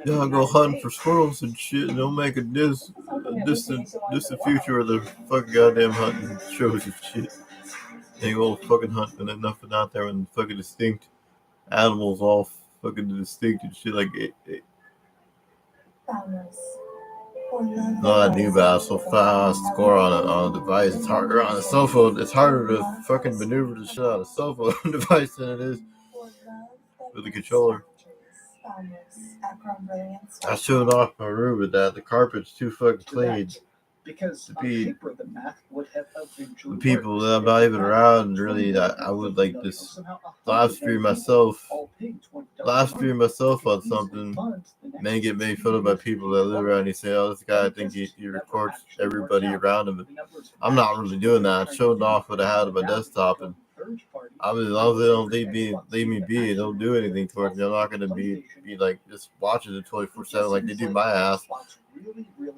Y'all go hunting for squirrels and shit. And don't make a distant future of the fucking goddamn hunting shows and shit. They all fucking hunting and nothing out there and fucking distinct animals, all fucking distinct and shit. Like no, I knew about so fast score on a device. It's harder on a cell phone. It's harder to fucking maneuver the shit on a cell phone device than it is with the controller. I showed off my room with that. The carpet's too fucking clean. Because to be paper, the math would have the people that I'm not even around. Really, I would like this live stream myself on something. May get made fun of by people that live around. You say, "Oh, this guy, I think he records everybody around him." But I'm not really doing that. I'm showing off what I had on my desktop, and I mean, as long as they don't leave me be and don't do anything towards me, I'm not gonna be like just watching it 24/7 like they do my ass.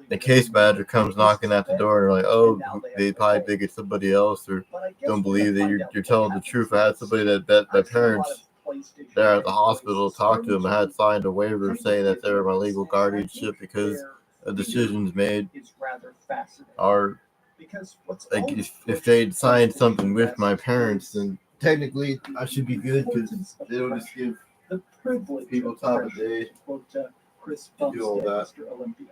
The case manager comes knocking at the door and they're like, "Oh, they probably think it's somebody else or don't believe that you're telling the truth." I had somebody that bet my parents there at the hospital talk to them. I had signed a waiver saying that they're my legal guardianship because of decisions made are like if they'd signed something with my parents, then technically I should be good because they don't just give people time of day Chris to do all that. Mr. Olympia.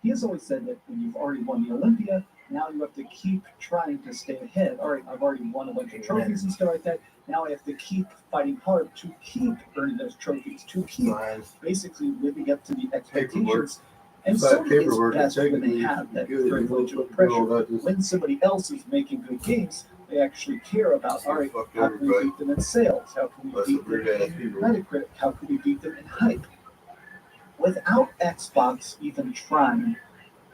He has always said that when you've already won the Olympia, now you have to keep trying to stay ahead. All right, I've already won a bunch of trophies and stuff like that. Now I have to keep fighting hard to keep earning those trophies, to keep basically living up to the expectations. And so it's best when they have that privilege of pressure. When somebody else is making good games, they actually care about, all right, how can we beat them in sales? How can we beat them in Metacritic? How can we beat them in hype? Without Xbox even trying,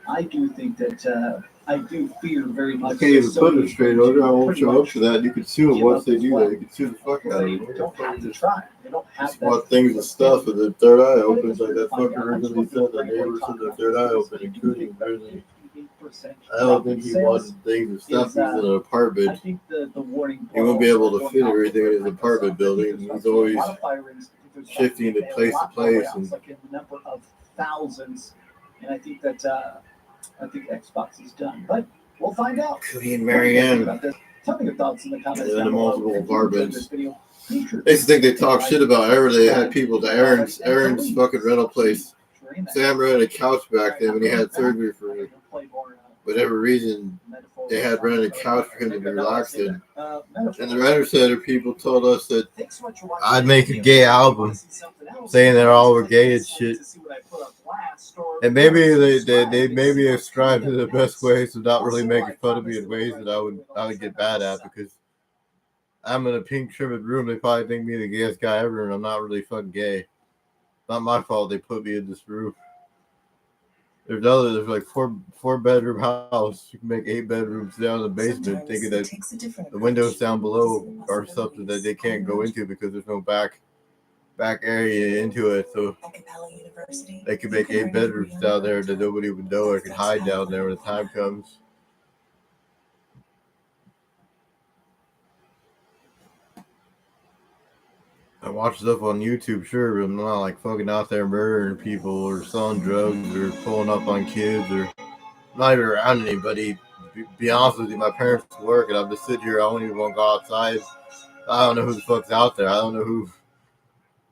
I do think that I do fear very much. I can't even put it straight over. I won't show up to that. You can sue them once they do that. You can sue the fuck out of them. They don't have to try. They don't have that. Want things and stuff, and the third eye opens like that fucker originally said. The neighbors said the third eye open, including prison. I don't think he wanted things and stuff. He's in an apartment. I think the warning. He won't be able to fit everything in his apartment building. He's always shifting to place, and like a number of thousands. And I think that Xbox is done, but we'll find out. Cody and Marianne. Tell me your thoughts in the comments. In the multiple apartments. They used to think they talk shit about everything. They had people to Aaron's fucking rental place. Sam rented a couch back then when he had surgery for whatever reason. They had rented a couch for him to be relaxed in. And the Renter Center people told us that I'd make a gay album saying that all were gay and shit. And maybe they maybe ascribe to the best ways of not really making fun of me in ways that I would get bad at, because I'm in a pink trimmed room. They probably think me the gayest guy ever, and I'm not really fucking gay. Not my fault they put me in this room. There's like four bedroom house. You can make 8 bedrooms down in the basement, thinking that the windows down below are something that they can't go into because there's no back area into it. So they could make 8 bedrooms down there that nobody would know or could hide down there when the time comes. I watch stuff on YouTube, sure, but I'm not like fucking out there murdering people or selling drugs or pulling up on kids or not even around anybody. Be honest with you, my parents work and I'm just sitting here. I don't even want to go outside. I don't know who the fuck's out there. I don't know who.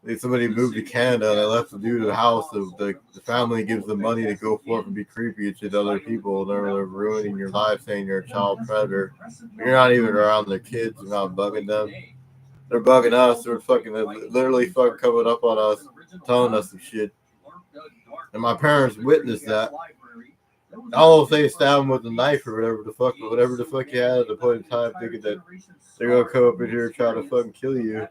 If somebody moved to Canada and they left the dude at the house, the family gives them money to go forth and be creepy and shit to other people. They're ruining your life, saying you're a child predator. You're not even around their kids. You're not bugging them. They're bugging us. They're literally fucking coming up on us, telling us some shit. And my parents witnessed that. I don't know if they stabbed him with a knife or whatever the fuck, but whatever the fuck you had at the point in time, thinking that they're gonna come up in here and try to fucking kill you.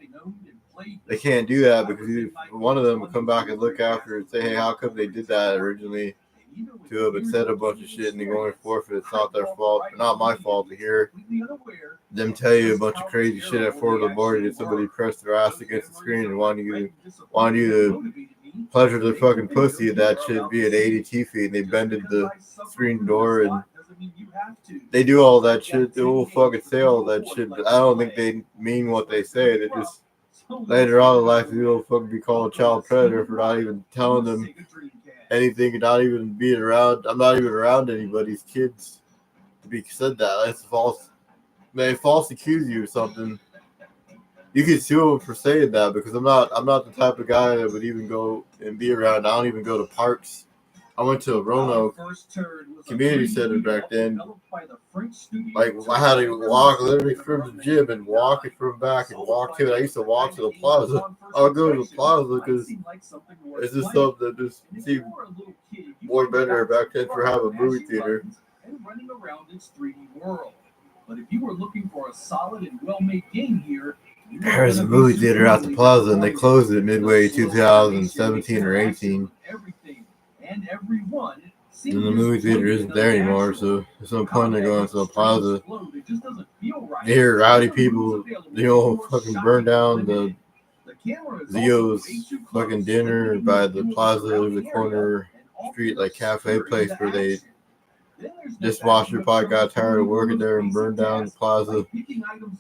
They can't do that because one of them will come back and look after and say, "Hey, how come they did that originally to him and said a bunch of shit and they're going forfeit? It's not their fault, not my fault to hear them tell you a bunch of crazy shit at 4 in the morning that somebody pressed their ass against the screen and wanted you to pleasure their fucking pussy and that shit be at 80 feet and they bended the screen door and they do all that shit. They will fucking say all that shit, but I don't think they mean what they say. They just later on in life, you'll fucking be called a child predator for not even telling them anything and not even being around. I'm not even around anybody's kids to be said that. That's false. They false accuse you of something. You can sue them for saying that because I'm not the type of guy that would even go and be around. I don't even go to parks. I went to a Roanoke community center back then. Like I had to walk literally from the gym and walk it from back and walk to it. I used to walk to the plaza. I would go to the plaza because it's just something that just seemed more better back then for having a movie theater. But if you were looking for a solid and well-made game here, there was a movie theater at the plaza and they closed it midway 2017 or 18. And the movie theater isn't there anymore, so there's no point in going to the plaza. You hear rowdy people, fucking burn down the Leo's fucking dinner by the plaza, the corner street, like cafe place where they dishwasher probably got tired of working there and burned down the plaza.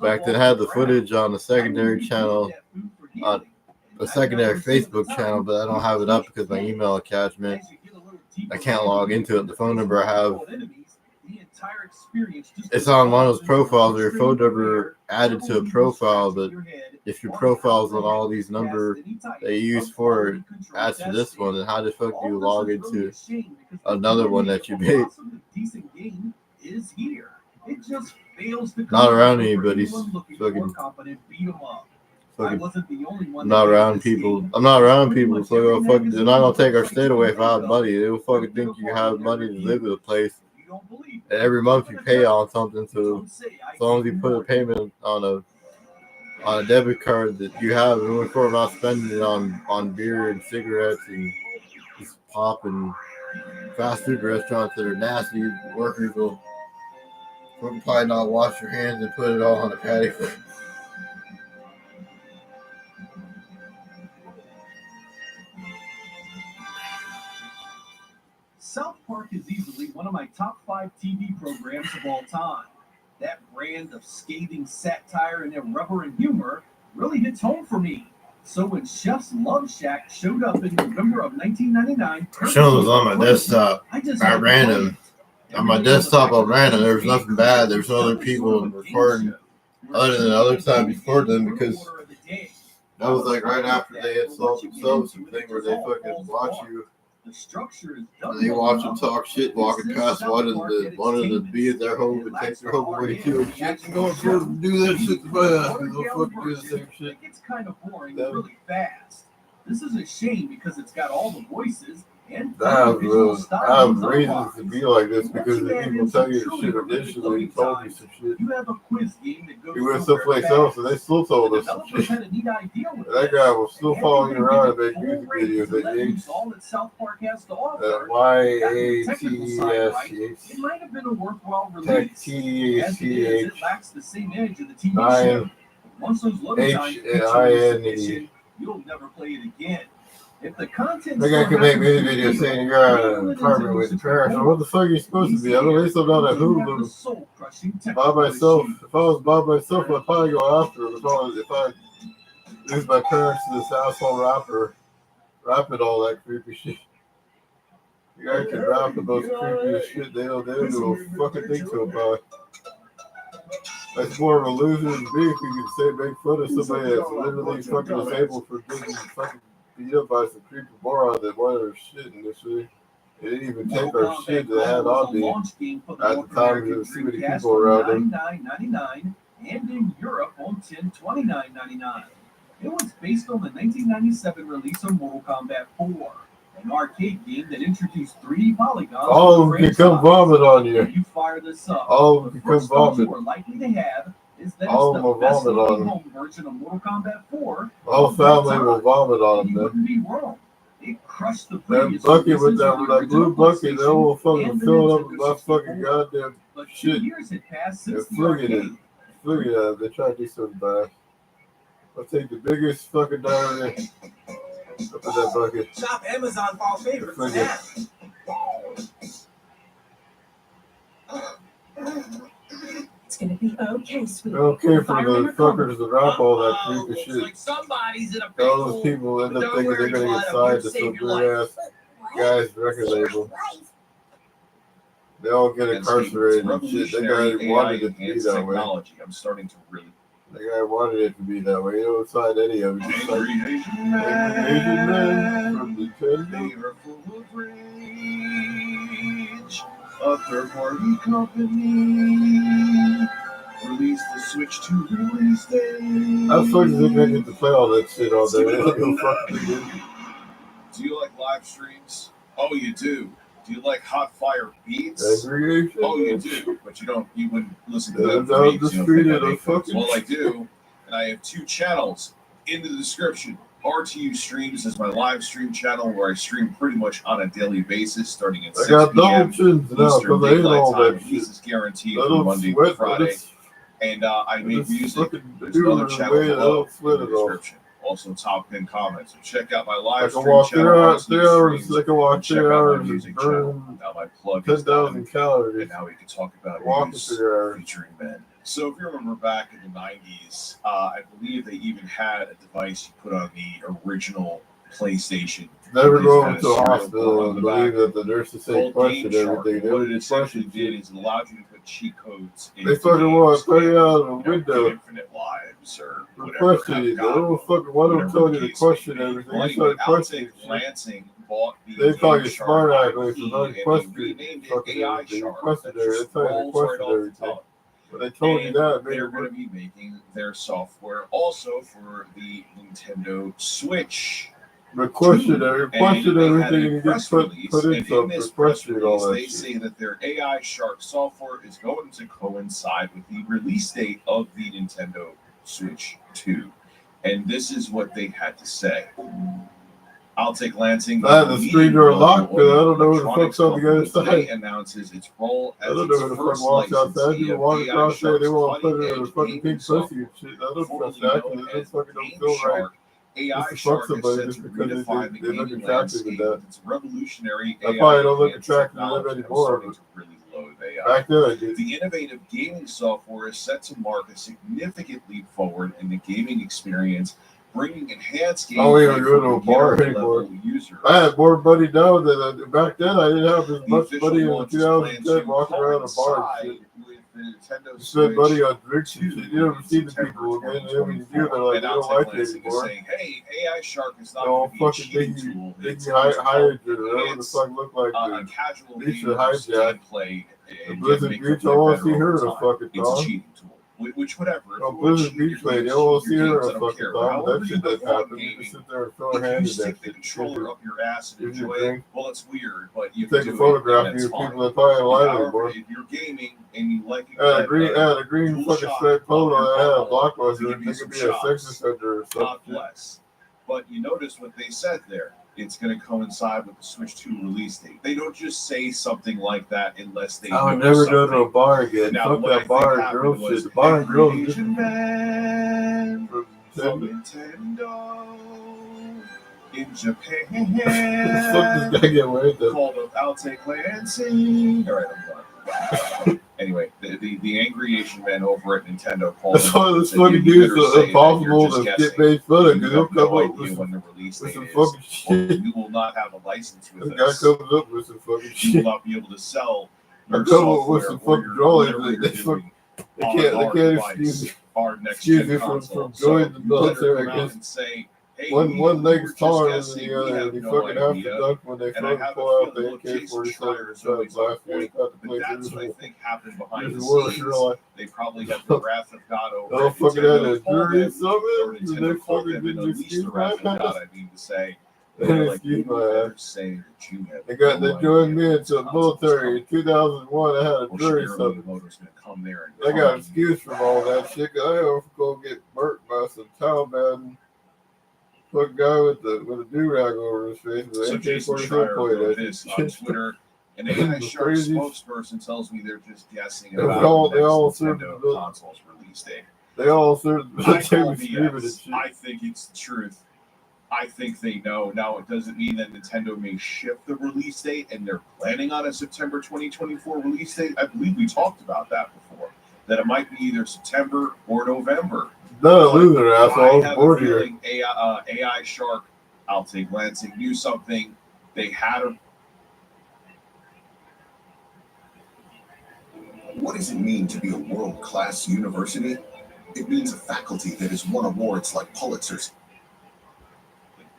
Back then, I had the footage on the secondary channel, on a secondary Facebook channel, but I don't have it up because my email attachment, I can't log into it. The phone number I have, it's on one of those profiles. Your phone number added to a profile, but if your profile's on all these numbers they use for it adds to this one, then how the fuck do you log into another one that you made? Not around anybody's fucking. I'm not around people. I'm not around people. So fucking, they're not gonna take our state away if I have money. They'll fucking think you have money to live in a place. And every month you pay on something. So as long as you put a payment on a debit card that you have, and we're not spending it on beer and cigarettes and just pop and fast food restaurants that are nasty. Workers will probably not wash your hands and put it all on a patty. South Park is easily one of my top 5 TV programs of all time. That brand of scathing satire and irreverent humor really hits home for me. So when Chef's Love Shack showed up in November of 1999, show was on my desktop. I ran them. On my desktop, I ran them. There was nothing bad. There was other people recording other than other time before them because that was like right after they had solved themselves something where they fucking watch you. And they watch them talk shit walking past one of the be at their home and take their home away too and shit. And go and do that shit to my ass and they'll fucking do the same shit. It gets kind of boring really fast. This is a shame because it's got all the voices and I have reasons to be like this because the people tell you the shit initially told you some shit. You have a quiz game that goes we went someplace else and they still told us some shit. That guy was still following you around and making music videos at Yates. YATSCH. It might have been a worthwhile release. TECH. It lacks the same edge of the TV show. Once those loading times you'll never play it again. If the content the guy can make music videos saying you're at an apartment with trash. So what the fuck are you supposed to be? At least I'm not at Hulu. By myself. If I was by myself, I'd probably go after him. If I lose my parents to this asshole rapper, rapping all that creepy shit. You guys can rap the most creepiest shit. They don't do a fucking thing to about it. That's more of a loser than me if you can say make fun of somebody that's literally fucking disabled for getting fucking beat up by some creepy moron that wanted her shit in this shit. They didn't even take our shit that had on me at the time. There was too many people around them. $9.99 and in Europe on $10.29.99. It was based on the 1997 release of Mortal Kombat 4, an arcade game that introduced 3D polygons. All of them can come vomit on you. You fire this up. All of them can come vomit. You are likely to have is that all it's the best home version of Mortal Kombat 4. All family will vomit on them. You wouldn't be wrong. It crushed the that bucket with that blue bucket, that will fucking fill up with my fucking goddamn shit. Years had passed since They're flinging it. They try to do something bad. I'll take the biggest fucking diamond in. Up in that bucket. Shop Amazon fall favorites now. It's gonna be okay, sweetie. Okay If for I the remember fuckers to drop all that Uh-oh, creepy looks shit. like somebody's in a All those pickle. people end But up don't thinking they're worry, gonna get Clyde, I'm signed here to to some save your big life. ass guy's record label. They all get incarcerated and shit. That guy wanted it to be that way. I'm starting to really. That guy wanted it to be that way. He don't sign any of it. Just like Angry Asian Asian man man. from Nintendo. They are full of rage. A third-party company released the Switch 2 release date. How the fuck is it gonna get to play all that shit all day? They don't go fucking do. Do you like live streams? Oh, you do. Do you like hot fire beats? Aggregation? Oh, you do, but you wouldn't listen to Down them for the beats. You don't street think I of the make those. fucking- Well, I do, and I have 2 channels in the description. RTU Streams is my live stream channel where I stream pretty much on a daily basis, starting at I 6 got double p.m. chins now Eastern because I hate Daylight all Time. that This shit. is guaranteed I from don't Monday sweat, to Friday. And I make It's music. fucking There's another doing channel the way I below don't sweat in the it off. description. Also, top pin comments. So check out my I live can stream walk 3 channel. hours, RTU 3 hours, Streams, I can walk and check 3 out my hours and music channel. burn Now my plug is 10,000 done, calories. and now we can talk about Walking news 3 hours. featuring men. So if you remember back in the 90s, I believe they even had a device you put on the original PlayStation. Never It's go got over a to a serial hospital number on and the believe back that the nurses say called question Game Shark. everything. They What would it essentially question did shit. is it allowed you to put cheat codes in They fucking want to throw you out of the get window. infinite lives or For whatever. questioning you. They have don't God, fucking want to whatever tell the you to case may question be. everything. Well, You anyway, start questioning Altic shit. Lansing bought the They call Game you Shark smart aleck IP, when you and question they renamed it fucking AI everything. Shark. Question That just everything. That's how you rolls right question off the everything. tongue. When they told you And that, they're maybe going to be making their software also for the Nintendo Switch. but question And question they had everything a and you press get release, put in and in something this for press questioning all release, that they shit. say that their AI Shark software is going to coincide with the release date of the Nintendo Switch 2. And this is what they had to say. I'll take Lansing. The screen door locked, but I don't know who the fuck's on the other Today side. announces its role I as don't know who its the fuck first walks outside. licensee People of walk AI across there, they Shark's want to put it in a cutting-edge fucking gaming pink software. pussy and shit. I don't Formerly trust that known because it as fucking don't Game feel right. Shark, AI Just to fuck Shark is somebody set just to because redefine the they look gaming attractive with landscape that. with its revolutionary I AI probably don't look enhanced attractive to them technology. I'm anymore, starting but to really loathe AI. back then I did. The innovative gaming software is set to mark a significant leap forward in the gaming experience, bringing enhanced I don't even gameplay go to a for bar beginner-level users. I had more money now than back then. I didn't have as The much official money in launch is planned 2010 to walking around a bar and coincide shit. with the Nintendo You spend money Switch on drinks and shit. You never see the people again. And when you do, they're like, they don't like it anymore. saying, hey, AI Shark is not No going to be a fucking cheating Biggie, tool. It's Biggie going to help Hydra, whatever the fuck look like. a casual Lisa gamer's Hijack. gameplay The and Blizzard make Beach, I them want to better see her over in a time. fucking It's a thong. cheating tool. Which, whatever. If Oh, you want to Blizzard cheat your Beach lady, games, I want to cheat see your her games, in I a don't fucking care. thong. However That you shit that perform happened. You gaming, just sit there and throw her if hand you in stick that the shit. controller up your ass and Gives you enjoy a it, drink. well, it's weird, but you Take can a do photograph it, of and you. that's fine. People that probably don't like However, anymore. if you're gaming and you like I had a green dual fucking shot striped polo. on your I had a butthole to blockbuster. give They you could some be a sex shots. offender or God something. bless. But you notice what they said there. It's going to coincide with the Switch 2 release date. They don't just say something like that unless they I would know never go to a something. bar again. Now, Fuck what I that think bar and happened girl was shit. The bar and girls every just Asian man from from Nintendo. Nintendo in Fuck Japan this guy get away with that. called up Altic Lansing. All right, I'm done. Anyway, the angry Asian man over at Nintendo called That's him why and this said, fucking "You dude's better say that impossible you're to just get guessing. made fun of You because he'll have come no up idea with when the release some date is. fucking Or shit. you will not have a license This with guy us. comes up with some fucking You will shit. not be able to sell I your come up software with some or fucking your drawings whatever that you're they doing They on can't our excuse device, our next excuse gen me from console. joining the you better military, come I out guess. and say, hey, One you were leg's just taller than guessing. the We other, have and he no fucking have to idea. duck when they And I fucking have a pull out feeling, the look, Jason AK-47 Schreier is and always on last year. point. Got to But play that's what I think happened behind the worse, scenes. you're like, They probably had the wrath of God over oh, it. fucking had Nintendo a called jury them, or summons, and they Nintendo called fucking them and didn't unleashed excuse the my wrath of God, ass. I mean to say. They They're didn't like, excuse you my better ass. say that you have They no joined me idea into the when this console's military in coming. 2001. I had a Well, jury Shigeru summons. Miyamoto's gonna come there and I got come excused from all that shit. 'Cause I was gonna get burnt by some Taliban fucking guy with a do-rag over his face. With So an Jason AK-47 Schreier point wrote at this it. on Twitter. An AI It's Shark crazy. spokesperson tells me they're just guessing They about all- the they all next serve Nintendo the- console's release date. They all served the I military call with screaming and BS. shit. I think it's the truth. I think they know. Now, it doesn't mean that Nintendo may shift the release date and they're planning on a September 2024 release date. I believe we talked about that before. that it might be either September or November. No, loser, asshole. I have Board a here. feeling AI Shark, I'll take Lansing, knew something. They had a. What does it mean to be a world-class university? It means a faculty that has won awards like Pulitzer's.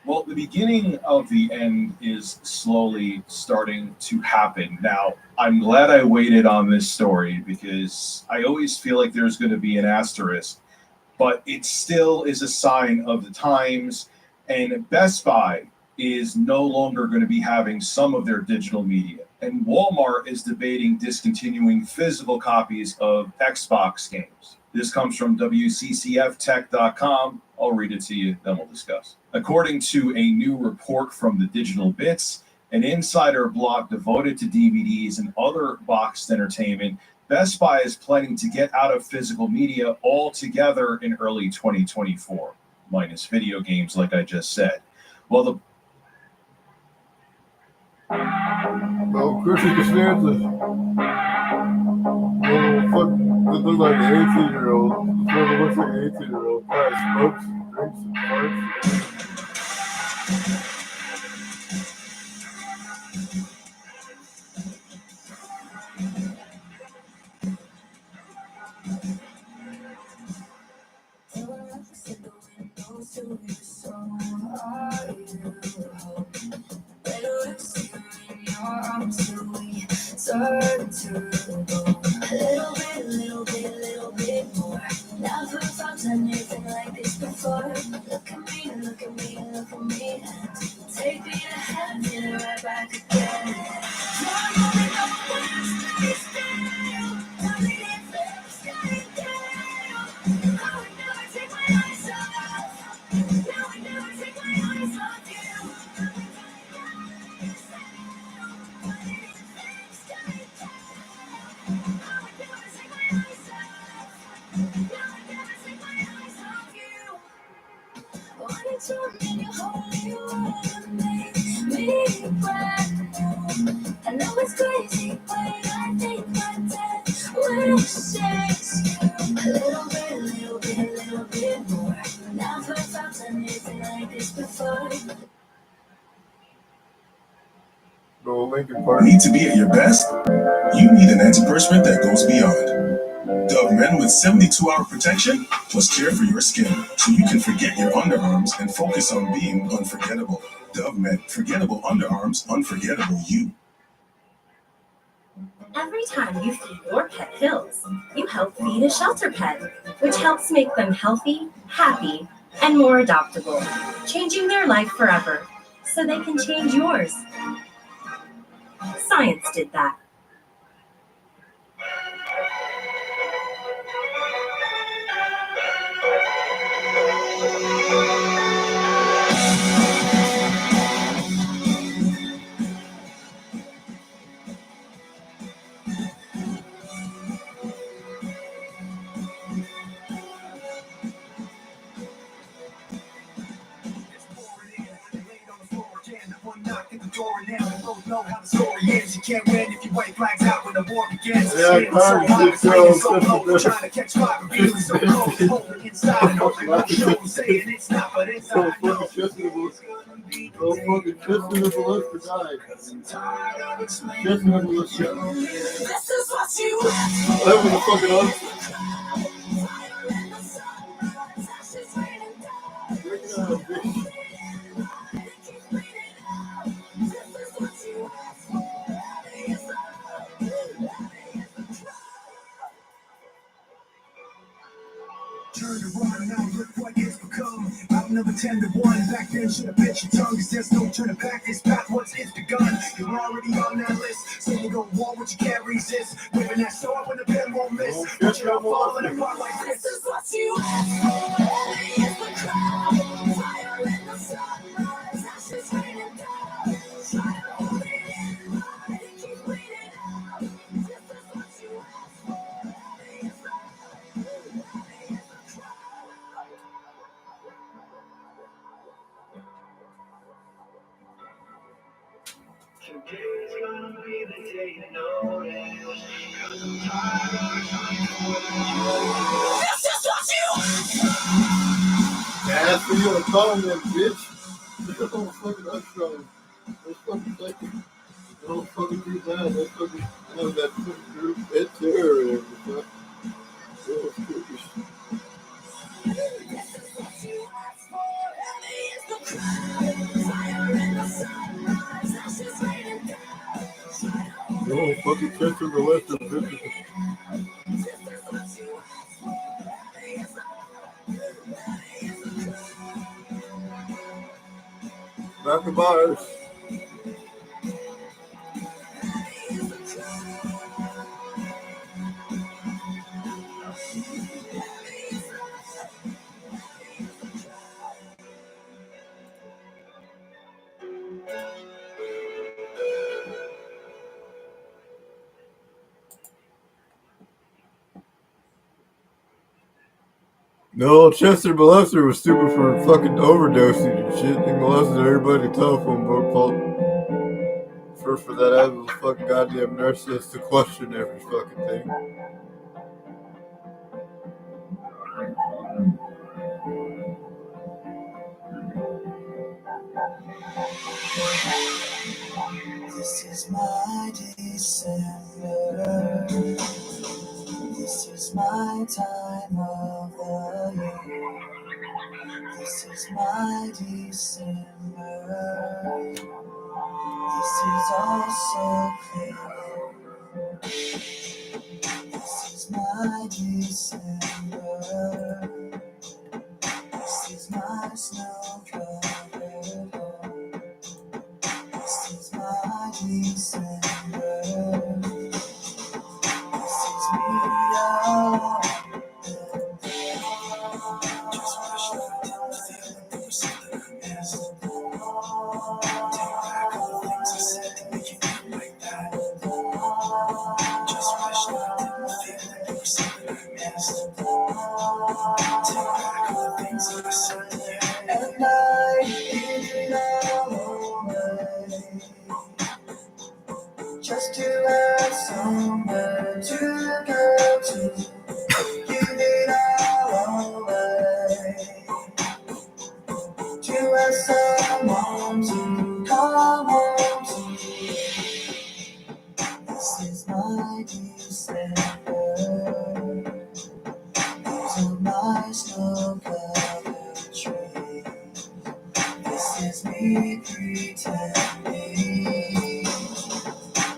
Well, the beginning of the end is slowly starting to happen. Now, I'm glad I waited on this story because I always feel like there's going to be an asterisk, but it still is a sign of the times. And Best Buy is no longer going to be having some of their digital media. And Walmart is debating discontinuing physical copies of Xbox games. This comes from WCCFtech.com. I'll read it to you, then we'll discuss. According to a new report from the Digital Bits, an insider blog devoted to DVDs and other boxed entertainment, Best Buy is planning to get out of physical media altogether in early 2024, minus video games, like I just said. Well, the Chrissy Costanza. Fuck, this looks like an 18-year-old. This never looks like an 18-year-old. Probably smokes, drinks, and farts. Little bit more. Never felt anything like this before. Look at me, look at me, look at me. Take me to heaven, right back again. I know it's crazy, but I think my dad wishes you a little bit more. Never felt anything like this before. No Lincoln Park. Need to be at your best? You need an antiperspirant that goes beyond. Dove Men with 72-hour protection plus care for your skin, so you can forget your underarms and focus on being unforgettable. Dove Men, forgettable underarms, unforgettable you. Every time you feed your pet pills, you help feed a shelter pet, which helps make them healthy, happy, and more adoptable, changing their life forever, so they can change yours. Science did that. You can't win if you wave flags out when the war begins. Yeah, It's so hot, it's raining so low, trying to catch fire, but feeling so cold. Holding inside and hoping no show, saying it's not, but it's So not. fucking questionable. So fucking questionable as to die. Questionable as shit. This is what you That was a fucking awesome. Turn around, now look what it's become. Outnumber 10 to 1. Back then, should have bit your tongue, cause there's no turning back. This path once it's begun. You're already on that list. So you go to war, but you can't resist. Waving that sword when the pen won't miss. But you're not falling apart like this. This is what you ask for. Heavy is the crowd. Fire in the sunrise. Ashes raining down. Try to hold it in, but it keeps bleeding out. This is what you ask for. Heavy is the crowd. Today's gonna be the day you notice. 'Cause I'm tired of trying to win. This is what you Ask for you to call them, bitch. Don't fucking upstroke. Let's fucking take it. Don't fucking do that. Let's fucking have that fucking group. It's her or whatever. Little stupid shit. Don't fucking catch her the left of bitches. Back to bars. No, Chester Molester was stupid for fucking overdosing and shit. He molested everybody telephone book called first for that ass was fucking goddamn nurse has to question every fucking thing. This is my December. This is my time of the year. This is my December. This is also clear. This is my December. This is my snow-covered home. This is my December. This is me alone. Just wish I didn't feel it for something I missed. Take back all the things I said to make you feel like that. Just wish I didn't feel it for something I missed. Take back all the things that I said to you. And I did it all away. Just to have somewhere to go to. Give it all away. To have someone to come home to. This is my December. These are my snow-covered trees. This is me pretending.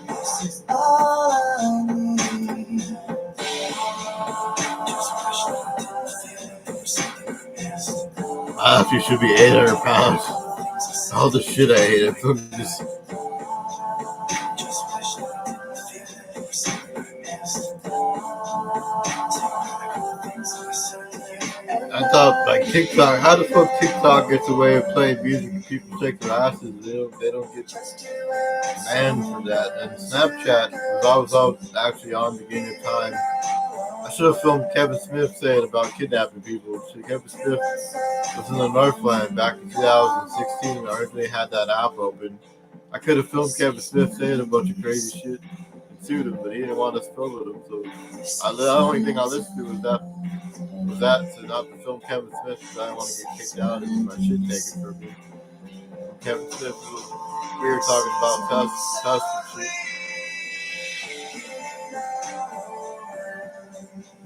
This is all I need. Just wish I didn't feel it for something I missed. She should be 800 pounds. All the shit I ate. I fucking just. Just wish I didn't feel it for something I missed. I thought like TikTok. How the fuck TikTok gets away with playing music and people take their asses? They don't get banned for that. And Snapchat was always actually on beginning of time. I should have filmed Kevin Smith saying about kidnapping people. So Kevin Smith was in the Northland back in 2016. I originally had that app open. I could have filmed Kevin Smith saying a bunch of crazy shit and sued him, but he didn't want us filming him. So the only thing I listened to was that to not to film Kevin Smith because I didn't want to get kicked out and my shit taken from me. Kevin Smith we were talking about Tusk and shit.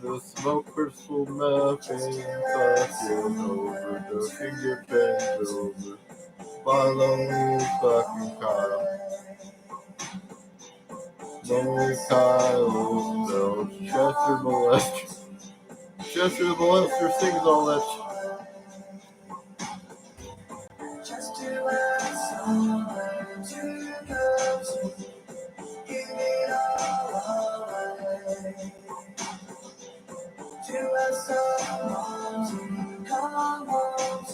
The smoke crystal melting, fucking overdosing, get bent over. My lonely fucking Kyle. Lonely Kyle spells Chester Molester. Chester the Molester sings all that shit. Just to have somewhere to go to. Give it all away. To have someone to come home to.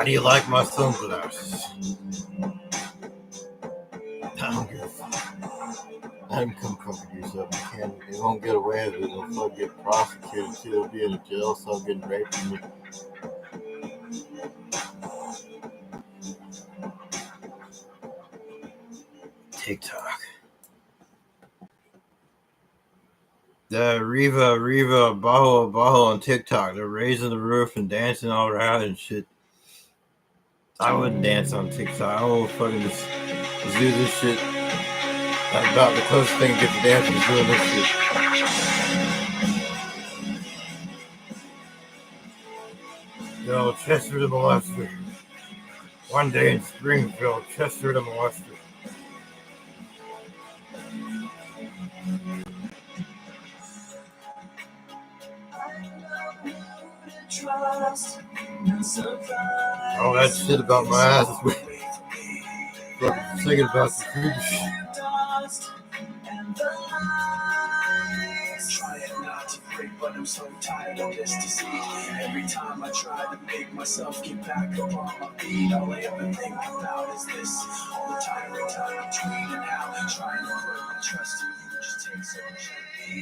do you like my sunglasses? I don't give a fuck. Let him come cover yourself. You won't get away with it. They'll fuck get prosecuted too. They'll be in a jail cell getting raped from you. TikTok. The Reva, Baho on TikTok. They're raising the roof and dancing all around and shit. I wouldn't dance on TikTok. I will fucking just do this shit. That's about the closest thing to get to dancing is doing this shit. Yo, Chester the Molester. One day in Springfield, Chester the Molester. All that shit about my ass is fucking thinking about the creepy shit. Trying not to break, but I'm so tired of this deceit. Every time I try to make myself get back up on my feet, all I ever think about is this. All the time I'm tweeting out, trying to put my trust in you just takes so much of me.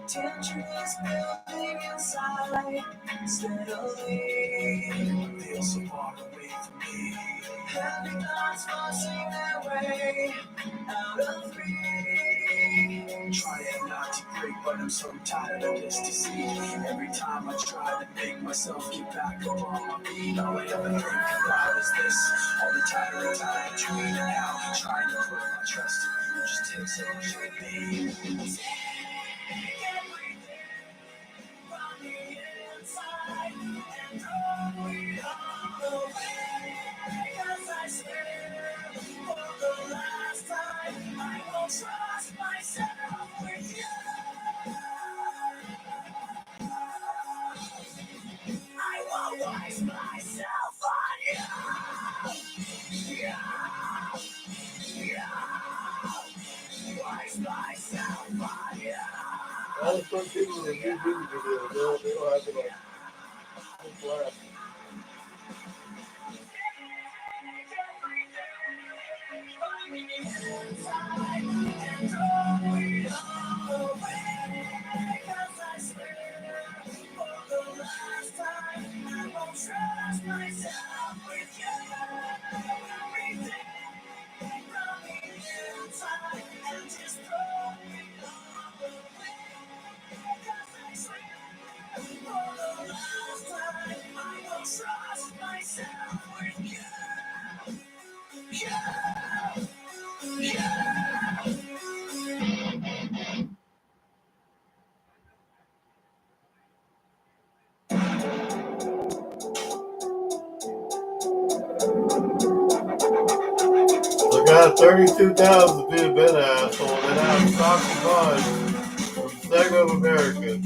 Tensions building inside, steadily. Feel so far away from me. Happy thoughts forcing their way out of reach. Trying not to break, but I'm so tired of this deceit. Every time I try to make myself get back up on my feet, all I ever think about is this. All the time tweeting out, trying to put my trust in you just takes so much of me. Trust myself with you. I won't waste myself on you. Waste myself on you. All the fun people that do music videos, they don't have to like laugh. Trust myself with you. Everything from the inside and just throw it all away. 'Cause I swear for the last time I will trust myself with you. I got 32,000 to be a bit asshole, and I'm Foxy Bond from Sega of America. And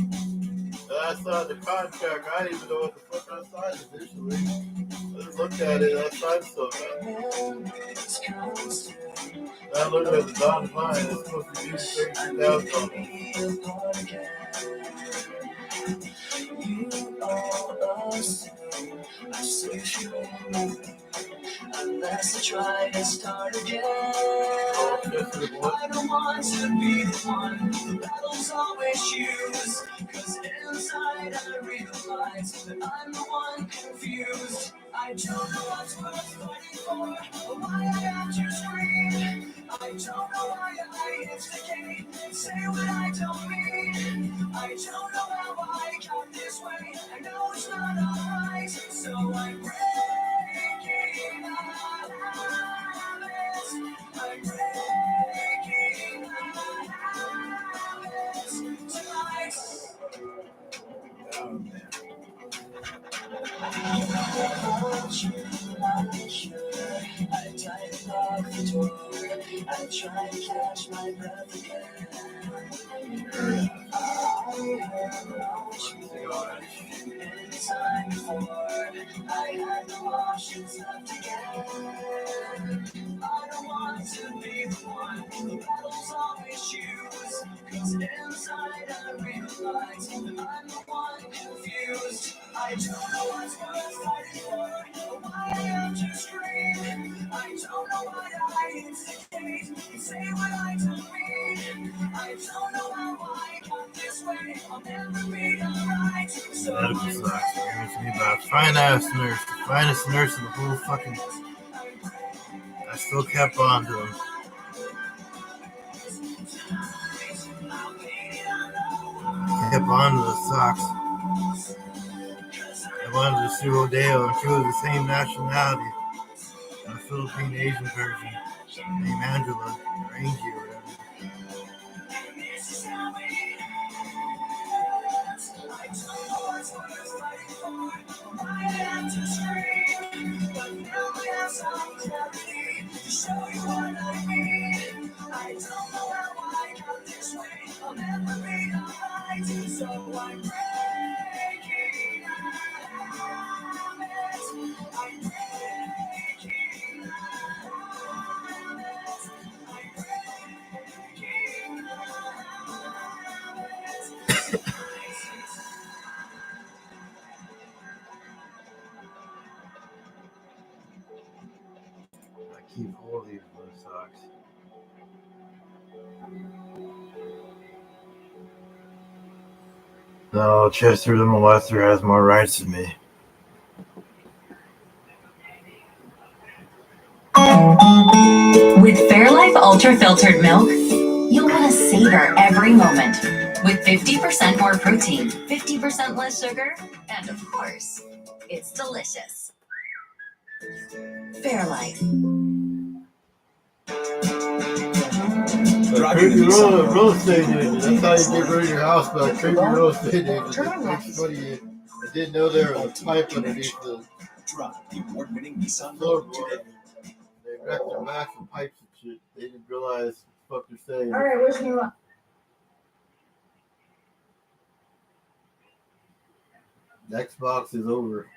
I signed the contract. I didn't even know what the fuck I signed initially. I just looked at it and I signed something. I looked at the dotted line. It's supposed to be 32,000 on it. You all assume I switch you unless I try to start again. I don't want to be the one the battles always choose, 'cause inside I realize that I'm the one confused. I don't know what's worth fighting for, or why I have to scream. I don't know why I instigate and say what I don't mean. I don't know how I got this way. I know it's not alright, so I'm breaking my habits. I'm breaking my habits tonight. I want you, I'm sure. I tried to lock the door. I tried to catch my breath again. Time before I had no options left again. I don't want to be the one who battles always choose. Cause inside I realize that I'm the one confused. I don't know what's worth fighting for, or why I have to scream. I don't know why I instigate and say what I don't mean. I don't know how I got this way. I'll never be alright. So Medical sucks. It's me about fine ass nurse, the finest nurse in the whole fucking. I still kept on to him. Kept on to the socks. I wanted to see Rodeo, and she was the same nationality. A Philippine Asian version named Angela or Angie or whatever. So I'm breaking habits. I'm breaking habits. I'm breaking habits. I keep all these blue socks. No, Chester the molester has more rights than me. With Fairlife Ultra Filtered Milk, you'll want to savor every moment. With 50% more protein, 50% less sugar, and of course, it's delicious. Fairlife. Creepy real estate agent. That's how you get rid of your house by a creepy real estate agent. That makes money. I didn't know there was a pipe underneath the Drive the award-winning Nissan Rogue floorboard. today. They wrecked their backs with pipes and shit. They didn't realize what the fuck they're saying. All right, where's new one? Xbox is over.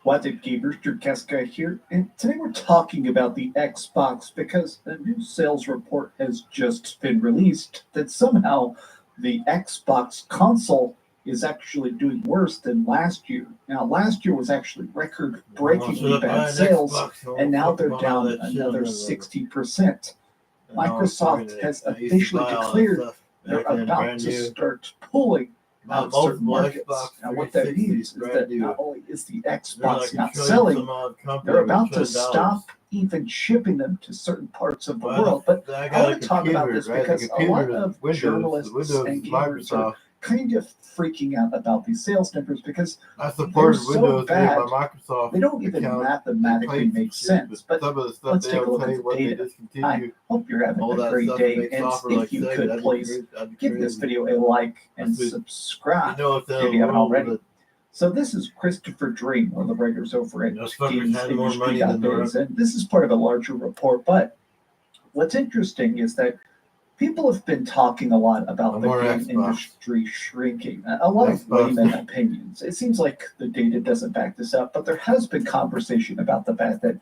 What did Gamers Drew here? And today we're talking about the Xbox because a new sales report has just been released that somehow the Xbox console is actually doing worse than last year. Now, last year was actually record-breakingly bad sales, and now they're down another 60%. Microsoft has officially declared they're about to start pulling out certain markets. Now, what that means is that not only is the Xbox not selling, they're about to stop even shipping them to certain parts of the world. But I want to talk about this because a lot of journalists and gamers are kind of freaking out about these sales numbers because I supported so Windows bad, by Microsoft. they don't even mathematically make sense. But some of the stuff let's they take a don't look tell at you the what they data. I discontinue. hope you're having All a that great stuff day, makes and software if like you Sega, could that'd be please great. That'd be give this crazy. video a like and That's what- subscribe You know if if you haven't already. So this is Christopher Dream, one of the writers over at Those fuckers had more money than the GamesIndustry.biz, and this is part of a larger report. But what's interesting is that people have been talking a lot about the More game Xbox. industry shrinking. A lot of Xbox. layman opinions. It seems like the data doesn't back this up, but there has been conversation about the fact that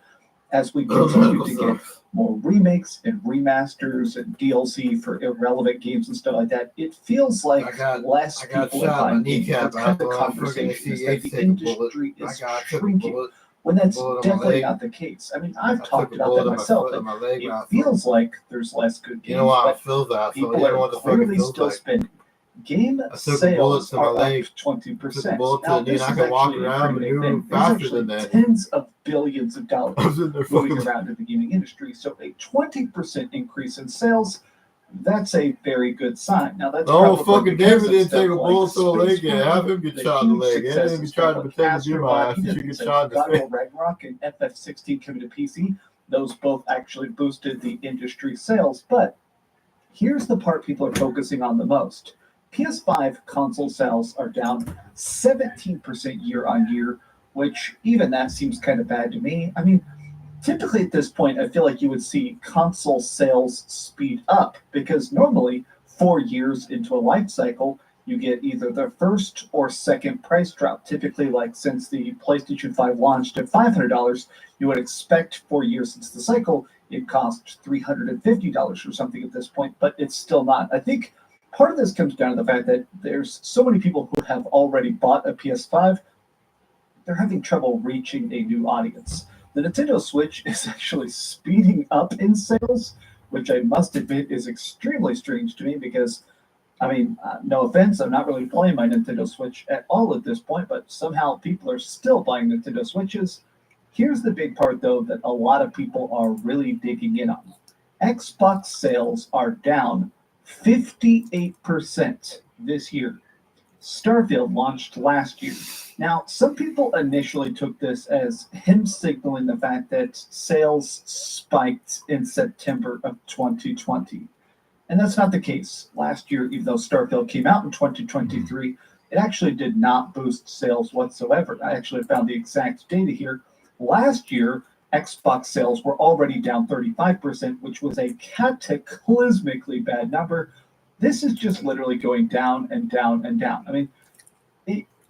as we continue to get more remakes and remasters and DLC for irrelevant games and stuff like that, it feels like less I got people are shot in buying the games. kneecap That's kind of the after I fucking conversation, is that AC the take a bullet. industry I is got took a shrinking, bullet. when that's bullet on my definitely leg. not the case. I mean, I I've took talked a about bullet that on my myself, foot, that on my leg, it and I feels like there's less good games, You know how it but feels out. So you people know are what the fuck it clearly feels still like. spending. Game I took a bullet sales to my are leg. up 20%. Took a bullet to Now, the knee, this and I is could walk actually a around pretty and big move thing. There's faster actually than that. tens of billions of dollars I was in there moving fucking. around in the gaming industry. So a 20% increase in sales, that's a very good sign. Now that's Oh, probably fucking because David of didn't stuff take a like bullet to the leg Space yet. Have him Marine, get shot in the leg. And then he successes tried to like pretend to be my Astrobot, ass. He even should things get like shot in the God face. of War Ragnarok and FF16 coming to PC. Those both actually boosted the industry sales. But here's the part people are focusing on the most. PS5 console sales are down 17% year on year, which even that seems kind of bad to me. I mean, typically at this point, I feel like you would see console sales speed up because normally 4 years into a life cycle, you get either the first or second price drop. Typically, like since the PlayStation 5 launched at $500, you would expect 4 years into the cycle, it cost $350 or something at this point, but it's still not. I think part of this comes down to the fact that there's so many people who have already bought a PS5, they're having trouble reaching a new audience. The Nintendo Switch is actually speeding up in sales, which I must admit is extremely strange to me because, I mean, no offense, I'm not really playing my Nintendo Switch at all at this point, but somehow people are still buying Nintendo Switches. Here's the big part, though, that a lot of people are really digging in on. Xbox sales are down 58% this year. Starfield launched last year. Now, some people initially took this as him signaling the fact that sales spiked in September of 2020. And that's not the case. Last year, even though Starfield came out in 2023, it actually did not boost sales whatsoever. I actually found the exact data here. Last year, Xbox sales were already down 35%, which was a cataclysmically bad number. This is just literally going down and down and down. I mean,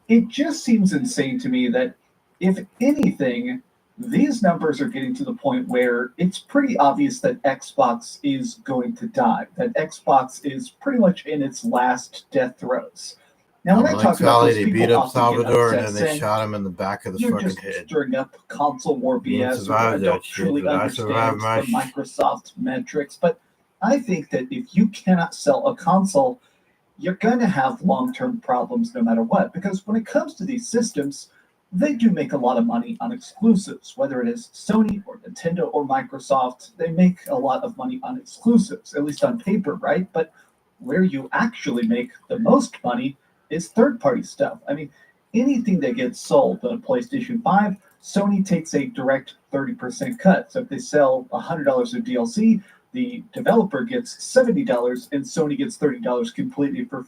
it just seems insane to me that, if anything, these numbers are getting to the point where it's pretty obvious that Xbox is going to die, that Xbox is pretty much in its last death throes. Now, when I talk about Valley, this, they people beat up often get Salvador and upset then they saying, shot him in the back of the you're fucking just head. stirring up console war He BS. I survived don't that shit, truly but I understand survived my the Microsoft metrics, but I think that if you cannot sell a console, you're going to have long-term problems no matter what. Because when it comes to these systems, they do make a lot of money on exclusives, whether it is Sony or Nintendo or Microsoft. They make a lot of money on exclusives, at least on paper, right? But where you actually make the most money is third-party stuff. I mean, anything that gets sold on a PlayStation 5, Sony takes a direct 30% cut. So if they sell $100 of DLC, the developer gets $70 and Sony gets $30 completely for